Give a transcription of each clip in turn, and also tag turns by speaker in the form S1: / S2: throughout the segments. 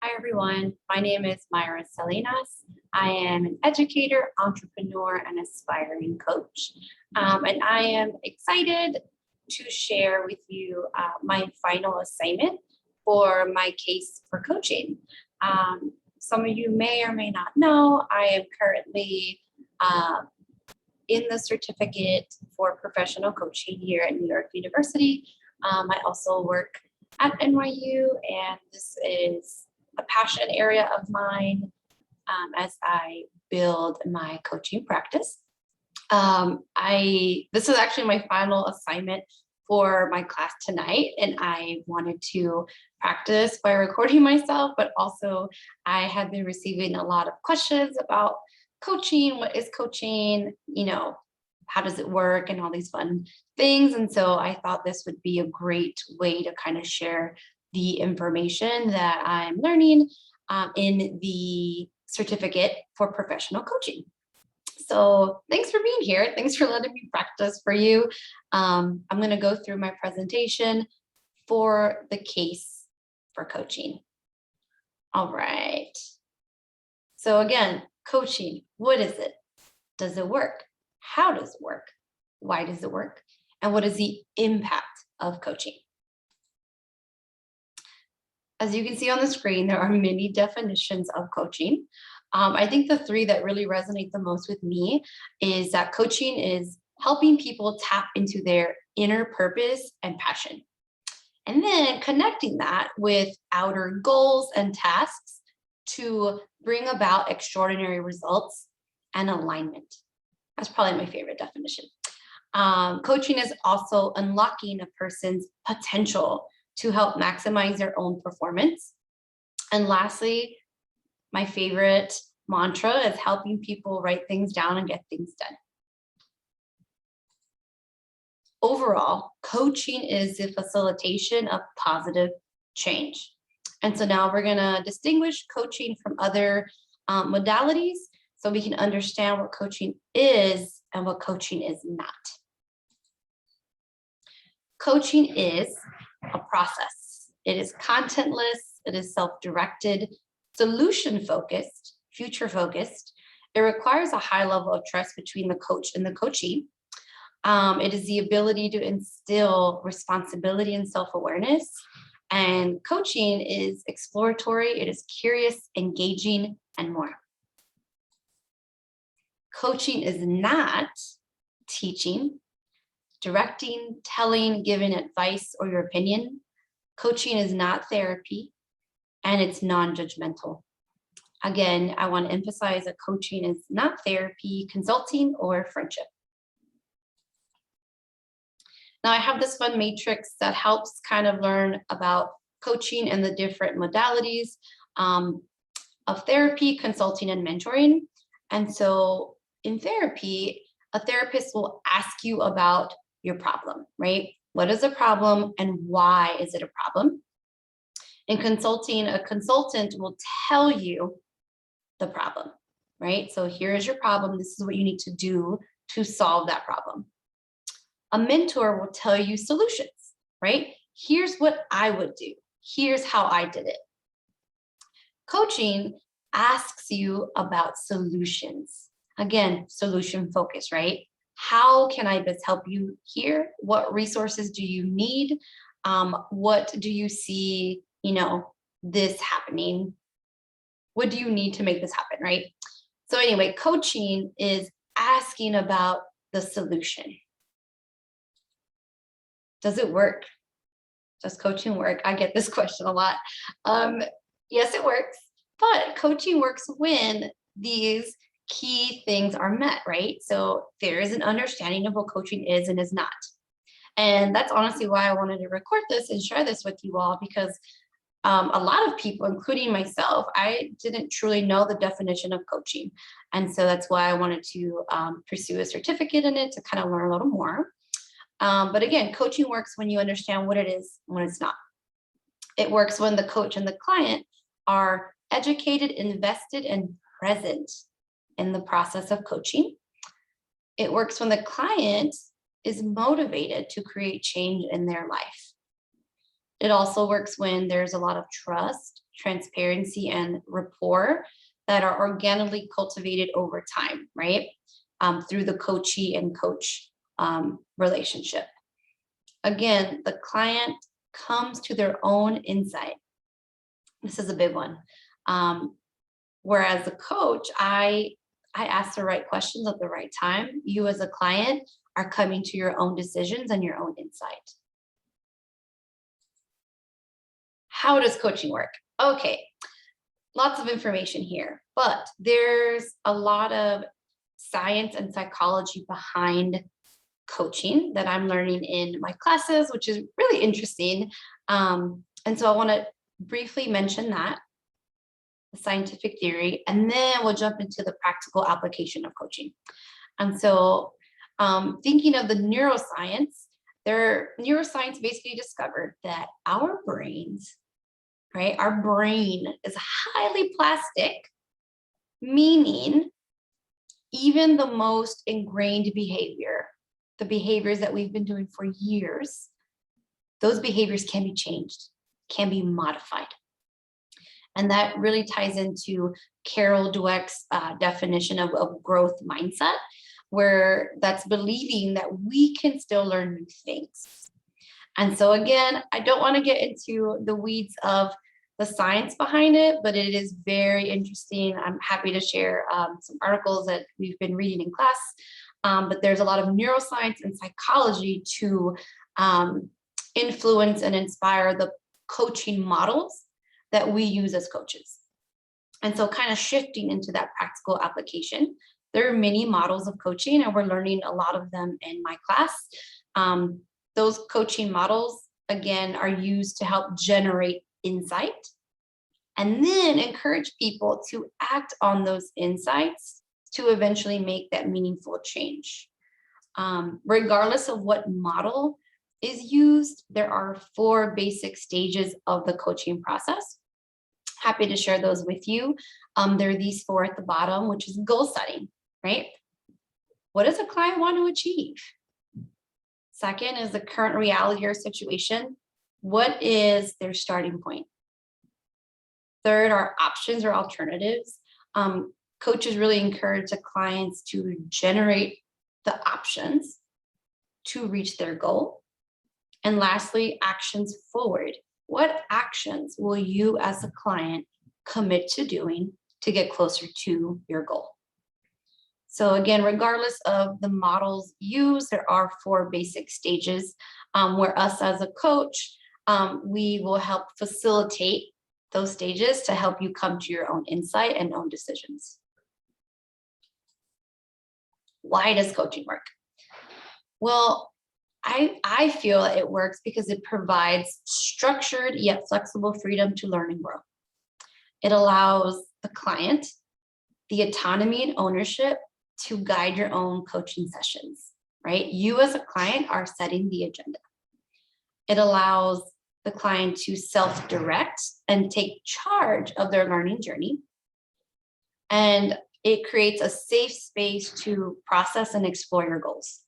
S1: Hi, everyone. My name is Mayra Salinas. I am an educator, entrepreneur, and aspiring coach. And I am excited to share with you my final assignment for my case for coaching. Some of you may or may not know, I am currently in the certificate for professional coaching here at New York University. I also work at NYU, and this is a passion area of mine as I build my coaching practice. This is actually my final assignment for my class tonight, and I wanted to practice by recording myself, but also I have been receiving a lot of questions about coaching. What is coaching? How does it work, and all these fun things. And so I thought this would be a great way to kind of share the information that I'm learning in the certificate for professional coaching. So thanks for being here. Thanks for letting me practice for you. I'm going to go through my presentation for the case for coaching. All right. So again, coaching, what is it? Does it work? How does it work? Why does it work? And what is the impact of coaching? As you can see on the screen, there are many definitions of coaching. I think the three that really resonate the most with me is that coaching is helping people tap into their inner purpose and passion, and then connecting that with outer goals and tasks to bring about extraordinary results and alignment. That's probably my favorite definition. Coaching is also unlocking a person's potential to help maximize their own performance. And lastly, my favorite mantra is helping people write things down and get things done. Overall, coaching is the facilitation of positive change. And so now we're going to distinguish coaching from other modalities so we can understand what coaching is and what coaching is not. Coaching is a process. It is contentless, it is self-directed, solution-focused, future-focused. It requires a high level of trust between the coach and the coachee. It is the ability to instill responsibility and self-awareness. And coaching is exploratory, it is curious, engaging, and more. Coaching is not teaching, directing, telling, giving advice or your opinion. Coaching is not therapy, and it's non-judgmental. Again, I want to emphasize that coaching is not therapy, consulting, or friendship. Now I have this fun matrix that helps kind of learn about coaching and the different modalities of therapy, consulting, and mentoring. And so in therapy, a therapist will ask you about your problem, right? What is a problem and why is it a problem? In consulting, a consultant will tell you the problem, right? So here is your problem. This is what you need to do to solve that problem. A mentor will tell you solutions, right? Here's what I would do. Here's how I did it. Coaching asks you about solutions. Again, solution focus, right? How can I best help you here? What resources do you need? What do you see, this happening? What do you need to make this happen, right? So anyway, coaching is asking about the solution. Does it work? Does coaching work? I get this question a lot. Yes, it works, but coaching works when these key things are met, right? So there is an understanding of what coaching is and is not. And that's honestly why I wanted to record this and share this with you all, because a lot of people, including myself, I didn't truly know the definition of coaching. And so that's why I wanted to pursue a certificate in it to kind of learn a little more. But again, coaching works when you understand what it is, when it's not. It works when the coach and the client are educated, invested, and present in the process of coaching. It works when the client is motivated to create change in their life. It also works when there's a lot of trust transparency, and rapport that are organically cultivated over time, right? Through the coachee and coach relationship. Again, the client comes to their own insight. This is a big one. Whereas the coach, I ask the right questions at the right time. You as a client are coming to your own decisions and your own insight. How does coaching work? Okay, lots of information here, but there's a lot of science and psychology behind coaching that I'm learning in my classes, which is really interesting. And so I want to briefly mention that, the scientific theory, and then we'll jump into the practical application of coaching. And so thinking of the neuroscience, neuroscience basically discovered that our brains, right, our brain is highly plastic, meaning even the most ingrained behavior, the behaviors that we've been doing for years, those behaviors can be changed, can be modified. And that really ties into Carol Dweck's definition of growth mindset, where that's believing that we can still learn new things. And so again, I don't want to get into the weeds of the science behind it, but it is very interesting. I'm happy to share some articles that we've been reading in class. But there's a lot of neuroscience and psychology to influence and inspire the coaching models that we use as coaches. And so kind of shifting into that practical application, there are many models of coaching, and we're learning a lot of them in my class. Those coaching models, again, are used to help generate insight and then encourage people to act on those insights to eventually make that meaningful change. Regardless of what model is used, there are 4 basic stages of the coaching process. Happy to share those with you. There are these 4 at the bottom, which is goal setting, right? What does a client want to achieve? Second is the current reality or situation. What is their starting point? Third are options or alternatives. Coaches really encourage the clients to generate the options to reach their goal. And lastly, actions forward. What actions will you as a client commit to doing to get closer to your goal? So again, regardless of the models used, there are 4 basic stages where us as a coach, we will help facilitate those stages to help you come to your own insight and own decisions. Why does coaching work? Well, I feel it works because it provides structured yet flexible freedom to learn and grow. It allows the client the autonomy and ownership to guide your own coaching sessions, right? You as a client are setting the agenda. It allows the client to self-direct and take charge of their learning journey. And it creates a safe space to process and explore your goals.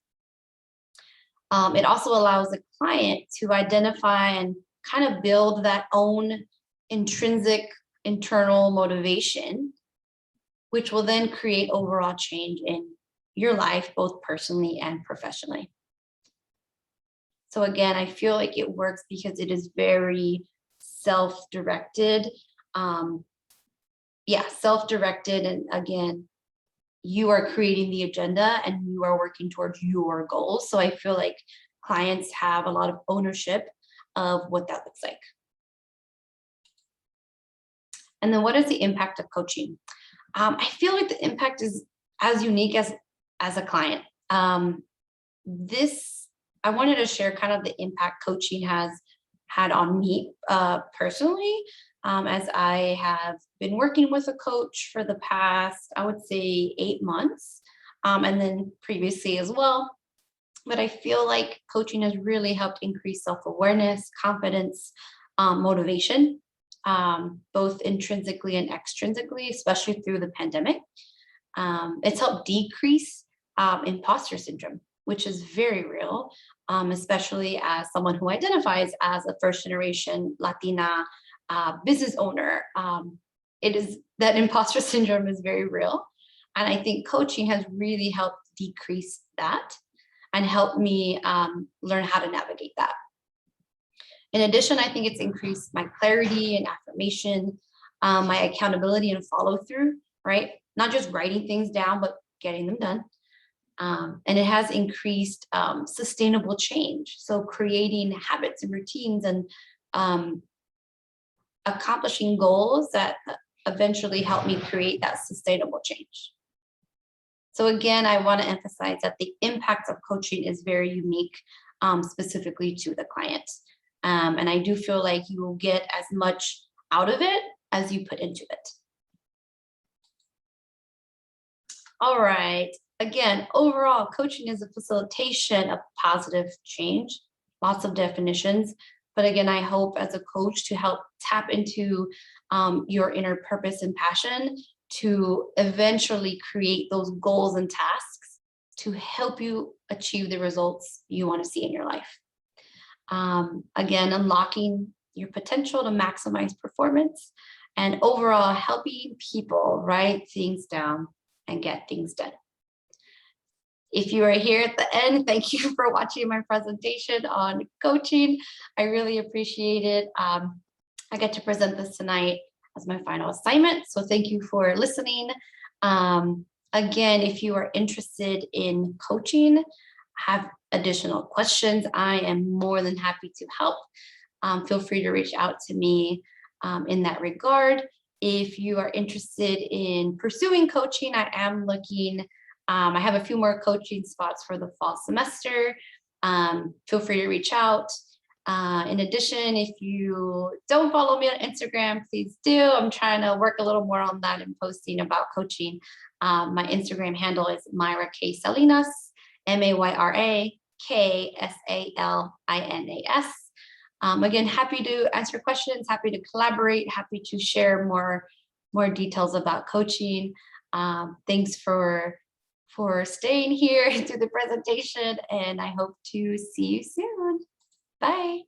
S1: It also allows the client to identify and kind of build that own intrinsic internal motivation, which will then create overall change in your life, both personally and professionally. So again, I feel like it works because it is very self-directed. Self-directed. And again, you are creating the agenda and you are working towards your goals. So I feel like clients have a lot of ownership of what that looks like. And then what is the impact of coaching? I feel like the impact is as unique as a client. I wanted to share kind of the impact coaching has had on me personally, as I have been working with a coach for the past, I would say 8 months, and then previously as well. But I feel like coaching has really helped increase self-awareness, confidence, motivation, both intrinsically and extrinsically, especially through the pandemic. It's helped decrease imposter syndrome, which is very real, especially as someone who identifies as a first-generation Latina business owner. It is that imposter syndrome is very real. And I think coaching has really helped decrease that and helped me learn how to navigate that. In addition, I think it's increased my clarity and affirmation, my accountability and follow through, right? Not just writing things down, but getting them done. And it has increased sustainable change. So creating habits and routines and accomplishing goals that eventually help me create that sustainable change. So again, I want to emphasize that the impact of coaching is very unique, specifically to the client. And I do feel like you will get as much out of it as you put into it. All right. Again, overall, coaching is a facilitation of positive change, lots of definitions. But again, I hope as a coach to help tap into your inner purpose and passion to eventually create those goals and tasks to help you achieve the results you want to see in your life. Again, unlocking your potential to maximize performance and overall helping people write things down and get things done. If you are here at the end, thank you for watching my presentation on coaching. I really appreciate it. I get to present this tonight as my final assignment. So thank you for listening. Again, if you are interested in coaching, have additional questions, I am more than happy to help. Feel free to reach out to me in that regard. If you are interested in pursuing coaching, I am looking, I have a few more coaching spots for the fall semester. Feel free to reach out. In addition, if you don't follow me on Instagram, please do. I'm trying to work a little more on that and posting about coaching. My Instagram handle is Mayra K. Salinas, MAYRA KSALINAS. Again, happy to answer questions, happy to collaborate, happy to share more details about coaching. Thanks for staying here through the presentation, and I hope to see you soon. Bye.